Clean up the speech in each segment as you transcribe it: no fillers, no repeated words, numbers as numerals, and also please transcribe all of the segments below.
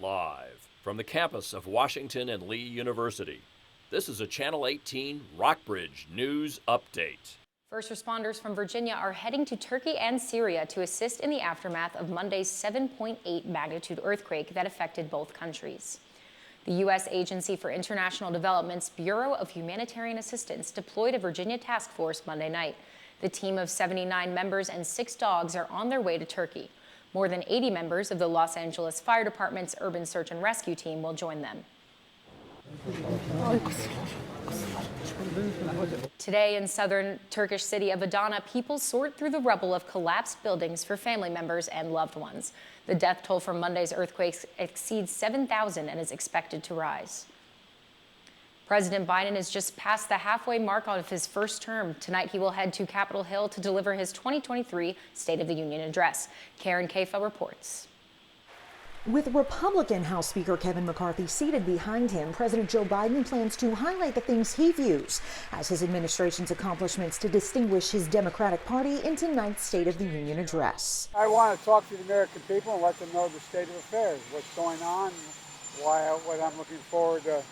Live from the campus of Washington and Lee University, this is a Channel 18 Rockbridge News Update. First responders from Virginia are heading to Turkey and Syria to assist in the aftermath of Monday's 7.8 magnitude earthquake that affected both countries. The U.S. Agency for International Development's Bureau of Humanitarian Assistance deployed a Virginia task force Monday night. The team of 79 members and 6 dogs are on their way to Turkey. More than 80 members of the Los Angeles Fire Department's Urban Search and Rescue team will join them. Today in southern Turkish city of Adana, people sort through the rubble of collapsed buildings for family members and loved ones. The death toll from Monday's earthquakes exceeds 7,000 and is expected to rise. President Biden has just passed the halfway mark of his first term. Tonight, he will head to Capitol Hill to deliver his 2023 State of the Union address. Karen Kafa reports. With Republican House Speaker Kevin McCarthy seated behind him, President Joe Biden plans to highlight the things he views as his administration's accomplishments to distinguish his Democratic Party in tonight's State of the Union address. I want to talk to the American people and let them know the state of affairs, what's going on, what I'm looking forward to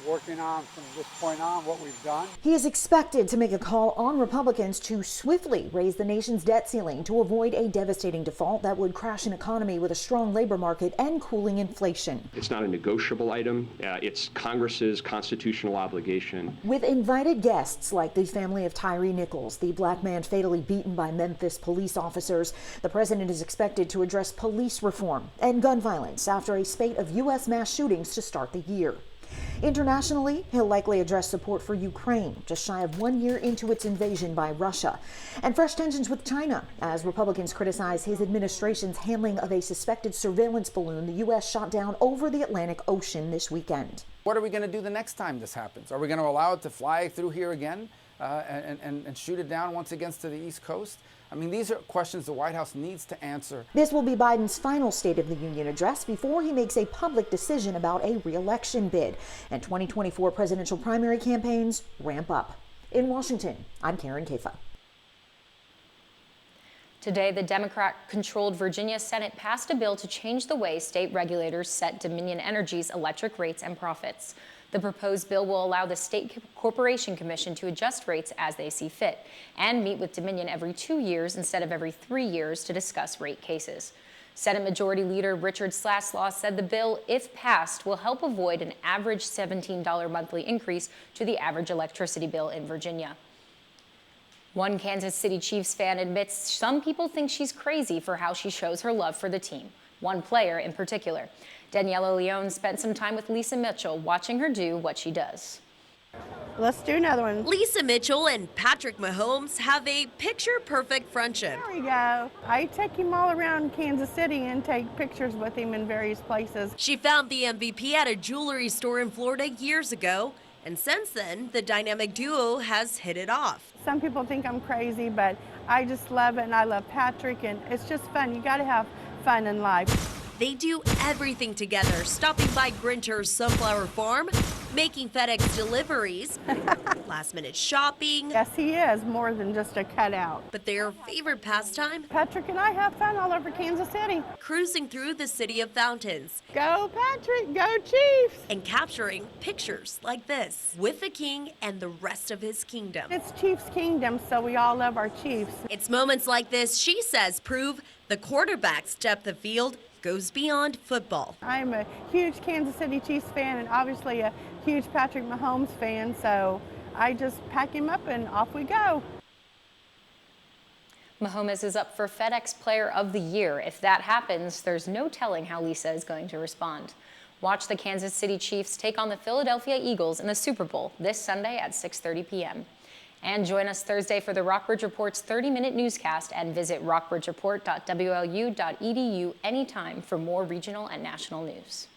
working on from this point on, what we've done. He is expected to make a call on Republicans to swiftly raise the nation's debt ceiling to avoid a devastating default that would crash an economy with a strong labor market and cooling inflation. It's not a negotiable item. It's Congress's constitutional obligation. With invited guests like the family of Tyree Nichols, the black man fatally beaten by Memphis police officers, the president is expected to address police reform and gun violence after a spate of U.S. mass shootings to start the year. Internationally, he'll likely address support for Ukraine, just shy of 1 year into its invasion by Russia, and fresh tensions with China as Republicans criticize his administration's handling of a suspected surveillance balloon the U.S. shot down over the Atlantic Ocean this weekend. What are we going to do the next time this happens? Are we going to allow it to fly through here again and shoot it down once again to the East Coast? I mean, these are questions the White House needs to answer. This will be Biden's final State of the Union address before he makes a public decision about a re-election bid. And 2024 presidential primary campaigns ramp up. In Washington, I'm Karen Kafa. Today, the Democrat-controlled Virginia Senate passed a bill to change the way state regulators set Dominion Energy's electric rates and profits. The proposed bill will allow the State Corporation Commission to adjust rates as they see fit and meet with Dominion every 2 years instead of every 3 years to discuss rate cases. Senate Majority Leader Richard Slaslaw said the bill, if passed, will help avoid an average $17 monthly increase to the average electricity bill in Virginia. One Kansas City Chiefs fan admits some people think she's crazy for how she shows her love for the team, one player in particular. Daniela Leone spent some time with Lisa Mitchell watching her do what she does. Let's do another one. Lisa Mitchell and Patrick Mahomes have a picture-perfect friendship. There we go. I take him all around Kansas City and take pictures with him in various places. She found the MVP at a jewelry store in Florida years ago, and since then, the dynamic duo has hit it off. Some people think I'm crazy, but I just love it, and I love Patrick, and it's just fun. You got to have fun in life. They do everything together, stopping by Grinter's Sunflower Farm, making FedEx deliveries, last-minute shopping. Yes, he is, more than just a cutout. But their favorite pastime? Patrick and I have fun all over Kansas City. Cruising through the city of fountains. Go Patrick, go Chiefs! And capturing pictures like this with the king and the rest of his kingdom. It's Chiefs Kingdom, so we all love our Chiefs. It's moments like this, she says, prove the quarterback's depth of field goes beyond football. I'm a huge Kansas City Chiefs fan and obviously a huge Patrick Mahomes fan, so I just pack him up and off we go. Mahomes is up for FedEx Player of the Year. If that happens, there's no telling how Lisa is going to respond. Watch the Kansas City Chiefs take on the Philadelphia Eagles in the Super Bowl this Sunday at 6:30 p.m. And join us Thursday for the Rockbridge Report's 30-minute newscast and visit rockbridgereport.wlu.edu anytime for more regional and national news.